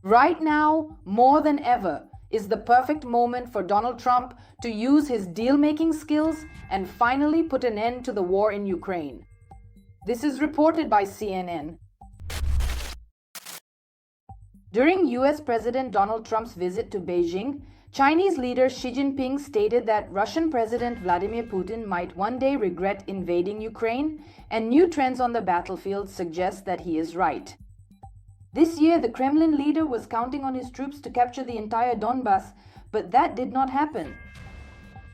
Right now, more than ever, is the perfect moment for Donald Trump to use his deal-making skills and finally put an end to the war in Ukraine. This is reported by CNN. During US President Donald Trump's visit to Beijing, Chinese leader Xi Jinping stated that Russian President Vladimir Putin might one day regret invading Ukraine, and new trends on the battlefield suggest that he is right. This year, the Kremlin leader was counting on his troops to capture the entire Donbas, but that did not happen.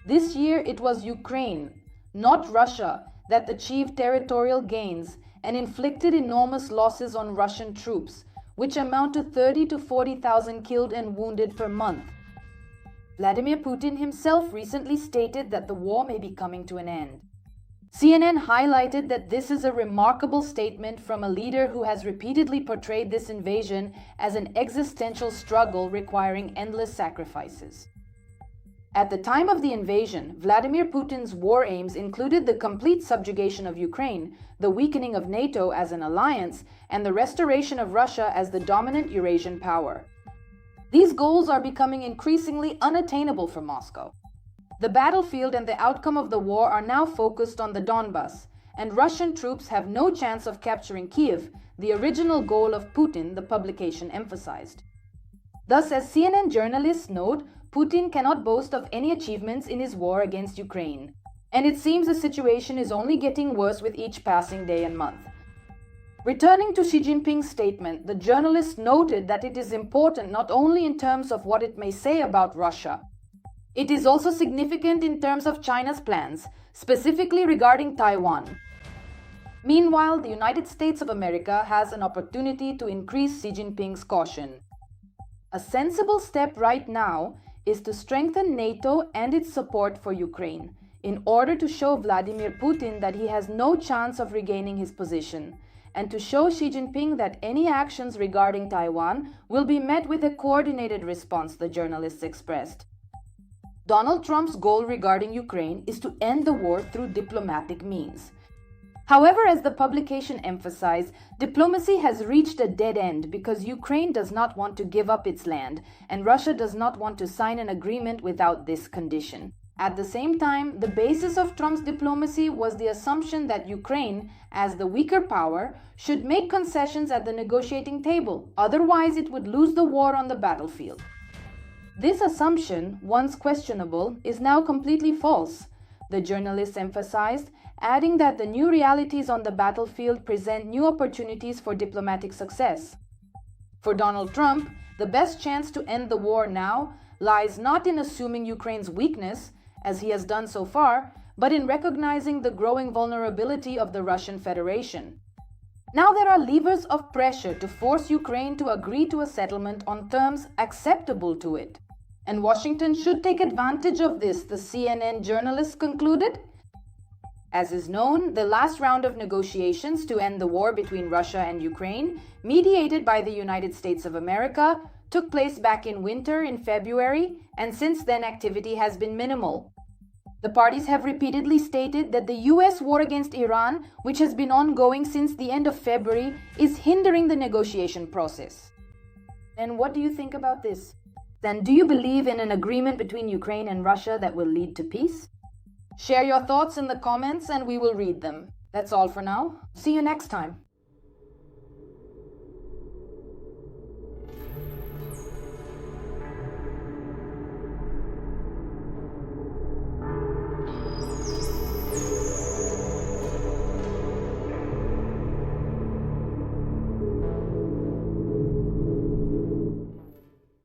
This year, it was Ukraine, not Russia, that achieved territorial gains and inflicted enormous losses on Russian troops, which amount to 30 to 40,000 killed and wounded per month. Vladimir Putin himself recently stated that the war may be coming to an end. CNN highlighted that this is a remarkable statement from a leader who has repeatedly portrayed this invasion as an existential struggle requiring endless sacrifices. At the time of the invasion, Vladimir Putin's war aims included the complete subjugation of Ukraine, the weakening of NATO as an alliance, and the restoration of Russia as the dominant Eurasian power. These goals are becoming increasingly unattainable for Moscow. The battlefield and the outcome of the war are now focused on the Donbas, and Russian troops have no chance of capturing Kiev, the original goal of Putin, the publication emphasized. Thus, as CNN journalists note, Putin cannot boast of any achievements in his war against Ukraine, and it seems the situation is only getting worse with each passing day and month. Returning to Xi Jinping's statement, the journalist noted that it is important not only in terms of what it may say about Russia. It is also significant in terms of China's plans, specifically regarding Taiwan. Meanwhile, the United States of America has an opportunity to increase Xi Jinping's caution. A sensible step right now is to strengthen NATO and its support for Ukraine, in order to show Vladimir Putin that he has no chance of regaining his position, and to show Xi Jinping that any actions regarding Taiwan will be met with a coordinated response, the journalists expressed. Donald Trump's goal regarding Ukraine is to end the war through diplomatic means. However, as the publication emphasized, diplomacy has reached a dead end because Ukraine does not want to give up its land, and Russia does not want to sign an agreement without this condition. At the same time, the basis of Trump's diplomacy was the assumption that Ukraine, as the weaker power, should make concessions at the negotiating table, otherwise it would lose the war on the battlefield. This assumption, once questionable, is now completely false, the journalists emphasized, adding that the new realities on the battlefield present new opportunities for diplomatic success. For Donald Trump, the best chance to end the war now lies not in assuming Ukraine's weakness, as he has done so far, but in recognizing the growing vulnerability of the Russian Federation. Now there are levers of pressure to force Ukraine to agree to a settlement on terms acceptable to it. And Washington should take advantage of this, the CNN journalist concluded. As is known, the last round of negotiations to end the war between Russia and Ukraine, mediated by the United States of America, took place back in winter in February, and since then activity has been minimal. The parties have repeatedly stated that the US war against Iran, which has been ongoing since the end of February, is hindering the negotiation process. And what do you think about this? Then do you believe in an agreement between Ukraine and Russia that will lead to peace? Share your thoughts in the comments and we will read them. That's all for now. See you next time.